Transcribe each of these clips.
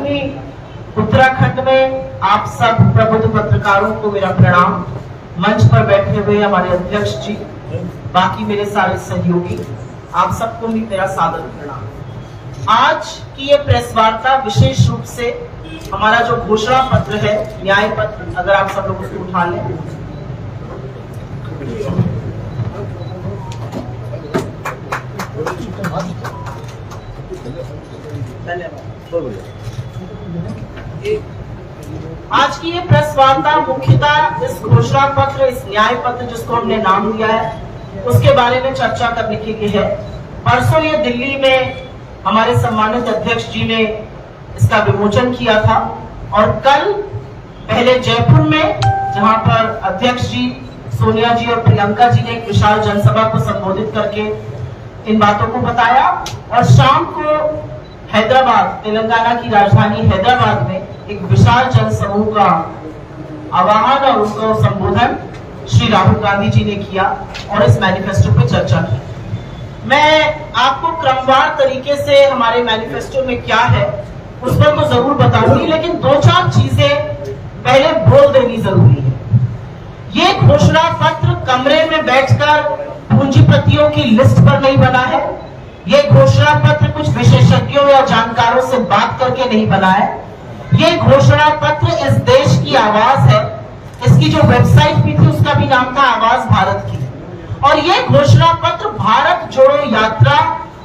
देवभूमि उत्तराखंड में आप सब प्रबुद्ध पत्रकारों को मेरा प्रणाम। मंच पर बैठे हुए हमारे अध्यक्ष जी, बाकी मेरे सारे सहयोगी, आप सबको भी मेरा सादर प्रणाम। आज की ये प्रेस वार्ता विशेष रूप से हमारा जो घोषणा पत्र है, न्याय पत्र, अगर आप सब लोग उसको उठा लें। आज की ये प्रेस वार्ता मुख्यतः इस घोषणा पत्र, इस न्याय पत्र जिसको हमने नाम दिया है, उसके बारे में चर्चा करने के लिए है। परसों ये दिल्ली में हमारे सम्मानित अध्यक्ष जी ने इसका विमोचन किया था और कल पहले जयपुर में, जहां पर अध्यक्ष जी, सोनिया जी और प्रियंका जी ने एक विशाल जनसभा को संबोधित करके इन बातों को बताया, और शाम को हैदराबाद, तेलंगाना की राजधानी हैदराबाद में एक विशाल जनसमूह का आह्वान और उसका संबोधन श्री राहुल गांधी जी ने किया और इस मैनिफेस्टो पे चर्चा की। मैं आपको क्रमवार तरीके से हमारे मैनिफेस्टो में क्या है उस पर तो जरूर बताऊंगी, लेकिन दो चार चीजें पहले बोल देनी जरूरी है। ये घोषणा पत्र कमरे में बैठकर पूंजीपतियों की लिस्ट पर नहीं बना है। ये घोषणा पत्र कुछ विशेषज्ञों या जानकारों से बात करके नहीं बना है। ये घोषणा पत्र इस देश की आवाज है। इसकी जो वेबसाइट भी थी उसका भी नाम था आवाज भारत की। और ये घोषणा पत्र भारत जोड़ो यात्रा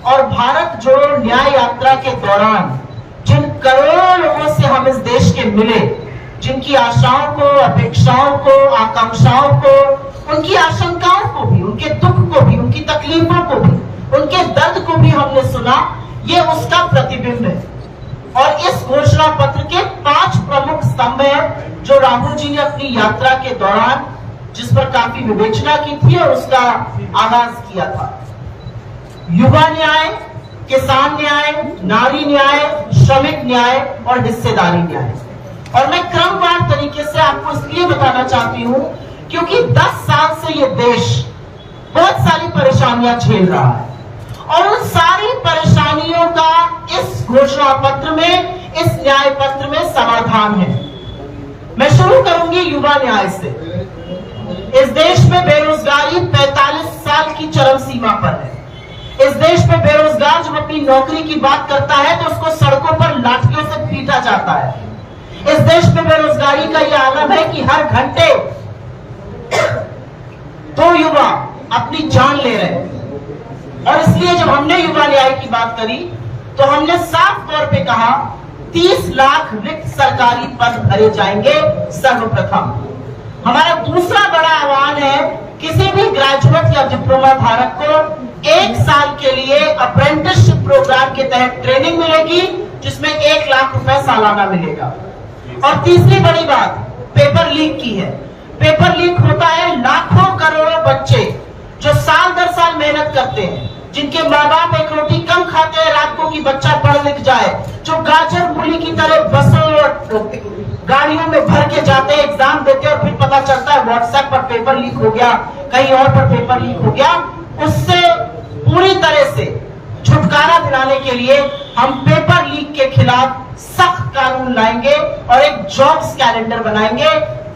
और भारत जोड़ो न्याय यात्रा के दौरान जिन करोड़ों लोगों से हम इस देश के मिले, जिनकी आशाओं को, अपेक्षाओं को, आकांक्षाओं को, उनकी आशंकाओं को भी, उनके दुख को भी, उनकी तकलीफों को भी, उनके दर्द को भी हमने सुना, ये उसका प्रतिबिंब है। और इस घोषणा पत्र के 5 प्रमुख स्तंभ हैं जो राहुल जी ने अपनी यात्रा के दौरान, जिस पर काफी विवेचना की थी और उसका आगाज किया था। युवा न्याय, किसान न्याय, नारी न्याय, श्रमिक न्याय और हिस्सेदारी न्याय। और मैं क्रमवार तरीके से आपको इसलिए बताना चाहती हूं क्योंकि 10 साल से ये देश बहुत सारी परेशानियां झेल रहा है और उन सारी परेशानियों का इस घोषणा पत्र में, इस न्याय पत्र में समाधान है। मैं शुरू करूंगी युवा न्याय से। इस देश में बेरोजगारी 45 साल की चरम सीमा पर है। इस देश में बेरोजगार जब अपनी नौकरी की बात करता है तो उसको सड़कों पर लाठियों से पीटा जाता है। इस देश में बेरोजगारी का यह आलम है कि हर घंटे 2 युवा अपनी जान ले रहे हैं। और इसलिए जब हमने युवा न्याय की बात करी तो हमने साफ तौर पे कहा 30 लाख रिक्त सरकारी पद भरे जाएंगे सर्वप्रथम। हमारा दूसरा बड़ा आह्वान है, किसी भी ग्रेजुएट या डिप्लोमा धारक को 1 साल के लिए अप्रेंटिसशिप प्रोग्राम के तहत ट्रेनिंग मिलेगी, जिसमें 1 लाख रुपए सालाना मिलेगा। और तीसरी बड़ी बात पेपर लीक की है। पेपर लीक होता है, लाखों करोड़ों बच्चे जो साल दर साल मेहनत करते हैं, जिनके माँ बाप एक रोटी कम खाते हैं रात को कि बच्चा पढ़ लिख जाए, जो गाजर मूली की तरह बसों और गाड़ियों में भर के जाते हैं, एग्जाम देते हैं और फिर पता चलता है व्हाट्सएप पर पेपर लीक हो गया, कहीं और पर पेपर लीक हो गया। उससे पूरी तरह से छुटकारा दिलाने के लिए हम पेपर लीक के खिलाफ सख्त कानून लाएंगे और एक जॉब्स कैलेंडर बनाएंगे।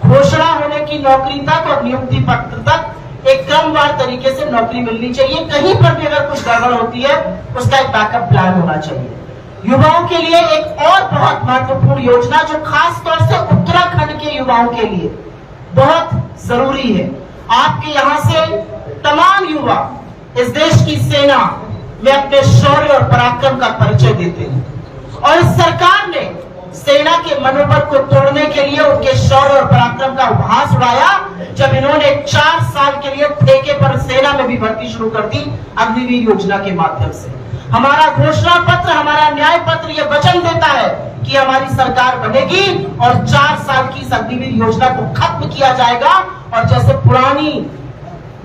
घोषणा होने की नौकरी तक और नियुक्ति पत्र तक एक क्रमवार तरीके से नौकरी मिलनी चाहिए। कहीं पर भी अगर कुछ गड़बड़ होती है उसका एक बैकअप प्लान होना चाहिए। युवाओं के लिए एक और बहुत महत्वपूर्ण योजना जो खास तौर से उत्तराखंड के युवाओं के लिए बहुत जरूरी है। आपके यहाँ से तमाम युवा इस देश की सेना में अपने शौर्य और पराक्रम का परिचय देते हैं और इस सरकार ने सेना के मनोबल को तोड़ने के लिए उनके शौर्य और पराक्रम का उपहास उड़ाया जब इन्होंने 4 साल के लिए ठेके पर सेना में भी भर्ती शुरू कर दी अग्निवीर योजना के माध्यम से। हमारा घोषणा पत्र, हमारा न्याय पत्र ये वचन देता है कि हमारी सरकार बनेगी और 4 साल की इस अग्निवीर योजना को खत्म किया जाएगा और जैसे पुरानी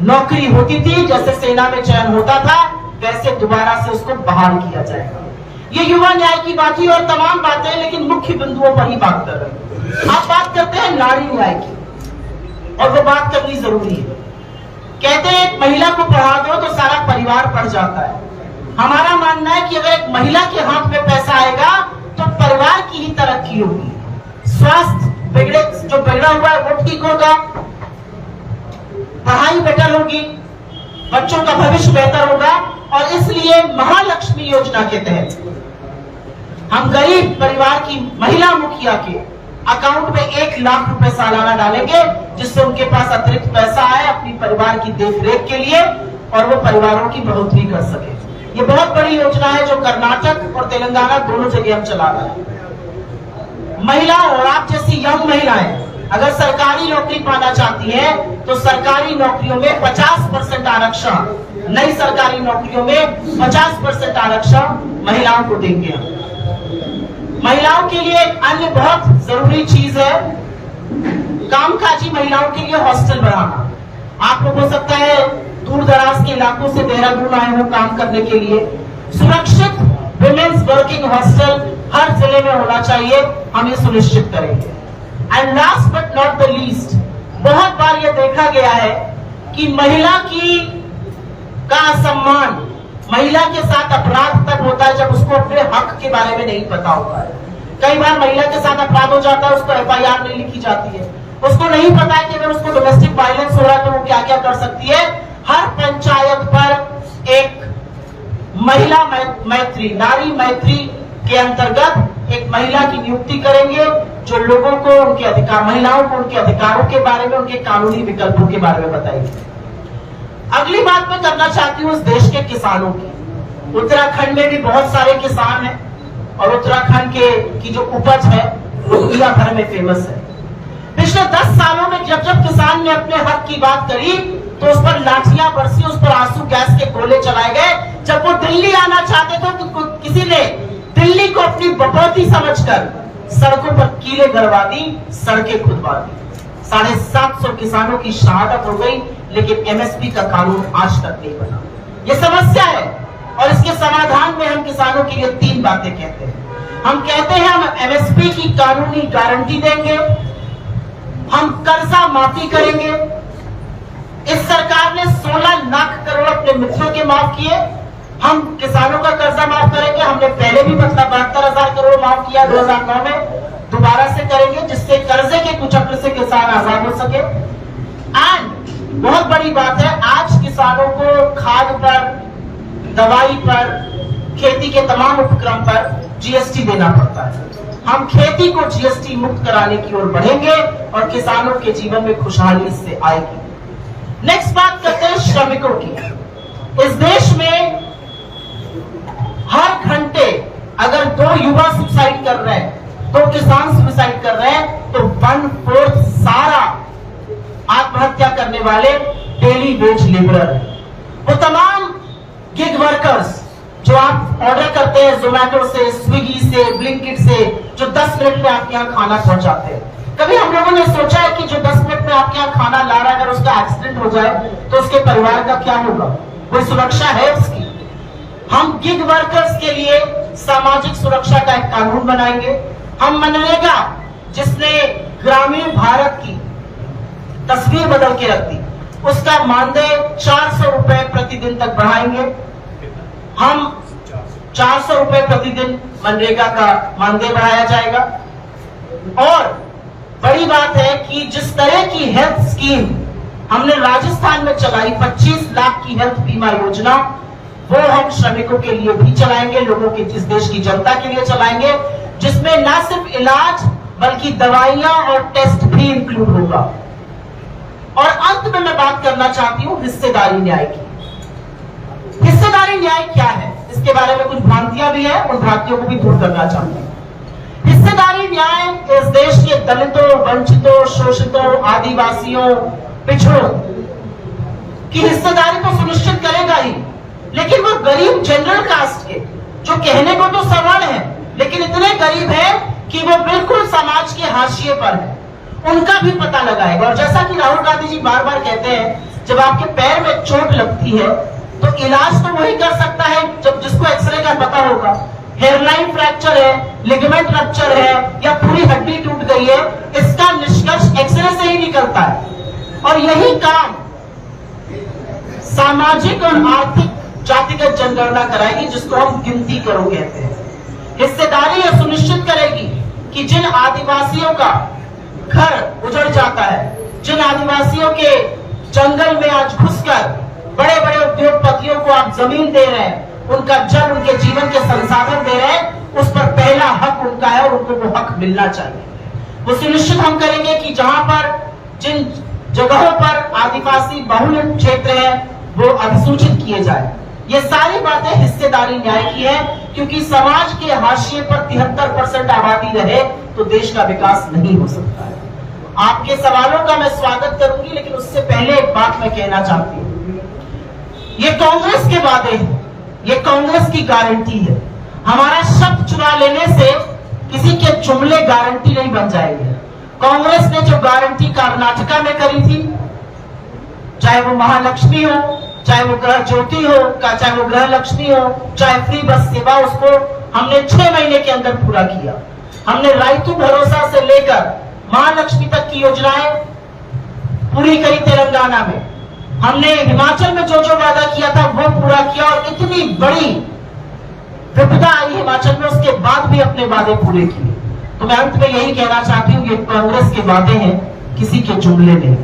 नौकरी होती थी, जैसे सेना में चयन होता था, वैसे दोबारा से उसको बहाल किया जाएगा। ये युवा न्याय की बात ही और तमाम बातें, लेकिन मुख्य बिंदुओं पर ही बात कर रहे हैं। आप बात करते हैं नारी न्याय की और वो बात करनी जरूरी है। कहते हैं एक महिला को पढ़ा दो तो सारा परिवार पढ़ जाता है। हमारा मानना है कि अगर एक महिला के हाथ में पैसा आएगा तो परिवार की ही तरक्की होगी, स्वास्थ्य जो बिगड़ा हुआ है वो ठीक होगा, पढ़ाई बेटर होगी, बच्चों का भविष्य बेहतर होगा। और इसलिए महालक्ष्मी योजना के तहत हम गरीब परिवार की महिला मुखिया के अकाउंट में 1 लाख रुपए सालाना डालेंगे, जिससे उनके पास अतिरिक्त पैसा आए अपनी परिवार की देखरेख के लिए और वो परिवारों की बढ़ोतरी कर सके। ये बहुत बड़ी योजना है जो कर्नाटक और तेलंगाना दोनों जगह हम चला रहे हैं। महिला और आप जैसी यंग महिलाएं अगर सरकारी नौकरी पाना चाहती हैं तो सरकारी नौकरियों में 50% आरक्षण, नई सरकारी नौकरियों में 50% आरक्षण महिलाओं को देंगे हम। महिलाओं के लिए एक अन्य बहुत जरूरी चीज है कामकाजी महिलाओं के लिए हॉस्टल बनाना। आप लोग हो सकता है दूर दराज के इलाकों से देहरादून आए हो काम करने के लिए, सुरक्षित विमेन्स वर्किंग हॉस्टल हर जिले में होना चाहिए, हम ये सुनिश्चित करेंगे। And last but not the least, बहुत बार ये देखा गया है कि महिला का सम्मान, महिला के साथ अपराध तब होता है जब उसको अपने हक के बारे में नहीं पता होता है। कई बार महिला के साथ अपराध हो जाता है, उसको FIR नहीं लिखी जाती है, उसको नहीं पता है कि अगर उसको डोमेस्टिक वायलेंस हो रहा है तो वो क्या क्या कर सकती है। हर पंचायत पर एक महिला मैत्री, नारी मैत्री के अंतर्गत एक महिला की नियुक्ति करेंगे जो लोगों को उनके अधिकार, महिलाओं को उनके अधिकारों के बारे में, उनके कानूनी विकल्पों के बारे में बताएगी। अगली बात मैं करना चाहती हूँ इस देश के किसानों की। उत्तराखंड में भी बहुत सारे किसान हैं और उत्तराखंड की जो उपज है वो दुनिया भर में फेमस है। पिछले 10 सालों में जब जब किसान ने अपने हक की बात करी तो उस पर लाठियां बरसी, उस पर आंसू गैस के गोले चलाए गए। जब वो दिल्ली आना चाहते थे तो किसी ने दिल्ली को अपनी बपौती समझकर सड़कों पर कीले गड़वा दी, सड़कें खुदवा दी। 750 किसानों की शहादत हो गई, लेकिन MSP का कानून आज तक नहीं बना। ये समस्या है और इसके समाधान में हम किसानों के लिए 3 बातें कहते हैं। हम कहते हैं हम MSP की कानूनी गारंटी देंगे, हम कर्जा माफी करेंगे। इस सरकार ने 16 लाख करोड़ अपने मित्रों के माफ किए, हम किसानों का कर्जा माफ करेंगे। हमने पहले भी 72,000 करोड़ माफ किया 2009 में, दोबारा से करेंगे जिससे कर्जे के कुचक्र से किसान आजाद हो सके। एंड बहुत बड़ी बात है, आज किसानों को खाद पर, दवाई पर, खेती के तमाम उपक्रम पर GST देना पड़ता है। हम खेती को GST मुक्त कराने की ओर बढ़ेंगे और किसानों के जीवन में खुशहाली इससे आएगी। नेक्स्ट बात करते हैं श्रमिकों की। इस देश में हर घंटे अगर 2 युवा सुसाइड कर रहे हैं, 2 किसान सुसाइड कर रहे हैं, तो 1/4 सारा आत्महत्या करने वाले डेली वेज लेबरर है। वो तमाम गिग वर्कर्स जो आप ऑर्डर करते हैं जोमेटो से, स्विगी से, ब्लिंकिट से, जो 10 मिनट में आपके यहाँ खाना पहुंचाते हैं। कभी हम लोगों ने सोचा है कि जो 10 मिनट में आपके यहाँ खाना ला रहा है अगर उसका एक्सीडेंट हो जाए तो उसके परिवार का क्या होगा? कोई सुरक्षा है उसकी? हम गिग वर्कर्स के लिए सामाजिक सुरक्षा का एक कानून बनाएंगे। हम मनरेगा, जिसने ग्रामीण भारत की तस्वीर बदल के रख दी, उसका मानदेय 400 रुपए प्रतिदिन तक बढ़ाएंगे। हम 400 रुपए प्रतिदिन मनरेगा का मानदेय बढ़ाया जाएगा। और बड़ी बात है कि जिस तरह की हेल्थ स्कीम हमने राजस्थान में चलाई, 25 लाख की हेल्थ बीमा योजना, वो हम श्रमिकों के लिए भी चलाएंगे, लोगों की, इस देश की जनता के लिए चलाएंगे, जिसमें न सिर्फ इलाज बल्कि दवाइयां और टेस्ट भी इंक्लूड होगा। और अंत में मैं बात करना चाहती हूं हिस्सेदारी न्याय की। हिस्सेदारी न्याय क्या है, इसके बारे में कुछ भ्रांतियां भी है, उन भ्रांतियों को भी दूर करना चाहती हूं। हिस्सेदारी न्याय इस देश के दलितों, वंचितों, शोषितों, आदिवासियों, पिछड़ों की हिस्सेदारी तो सुनिश्चित करेगा ही, लेकिन वो गरीब जनरल कास्ट के जो कहने को तो सवर्ण है लेकिन इतने गरीब है कि वो बिल्कुल समाज के हाशिए पर है, उनका भी पता लगाएगा। और जैसा कि राहुल गांधी जी बार बार कहते हैं, जब आपके पैर में चोट लगती है तो इलाज तो वही कर सकता है जब जिसको एक्सरे का पता होगा। हेयरलाइन फ्रैक्चर है, लिगामेंट रप्चर है या पूरी हड्डी टूट गई है, इसका निष्कर्ष एक्सरे से ही निकलता है। और यही काम सामाजिक और आर्थिक जातिगत जनगणना कराएगी, जिसको हम गिनती करो कहते हैं। हिस्सेदारी यह सुनिश्चित करेगी कि जिन आदिवासियों का घर उजड़ जाता है, जिन आदिवासियों के जंगल में आज घुसकर बड़े बड़े उद्योगपतियों को आप जमीन दे रहे हैं, उनका जल, उनके जीवन के संसाधन दे रहे हैं, उस पर पहला हक उनका है और उनको वो हक मिलना चाहिए। वो सुनिश्चित हम करेंगे कि जहां पर जिन जगहों पर आदिवासी बहुल क्षेत्र है वो अधिसूचित किए जाए। ये सारी बातें हिस्सेदारी न्याय की है, क्योंकि समाज के हाशिए पर 73% आबादी रहे तो देश का विकास नहीं हो सकता है। आपके सवालों का मैं स्वागत करूंगी, लेकिन उससे पहले एक बात मैं कहना चाहती हूँ। ये कांग्रेस के वादे हैं, ये कांग्रेस की गारंटी है। हमारा शब्द चुरा लेने से किसी के जुमले गारंटी नहीं बन जाएंगे। कांग्रेस ने जो गारंटी कर्नाटका में करी थी, चाहे वो महालक्ष्मी हो, चाहे वो ग्रह ज्योति हो, चाहे वो ग्रह लक्ष्मी हो, चाहे फ्री बस सेवा, उसको हमने 6 महीने के अंदर पूरा किया। हमने रायतू भरोसा से लेकर महालक्ष्मी तक की योजनाएं पूरी करी तेलंगाना में। हमने हिमाचल में जो जो वादा किया था वो पूरा किया, और इतनी बड़ी विपदा आई हिमाचल में, उसके बाद भी अपने वादे पूरे किए। तो मैं अंत में यही कहना चाहती हूँ, ये कांग्रेस के वादे हैं, किसी के जुमले नहीं।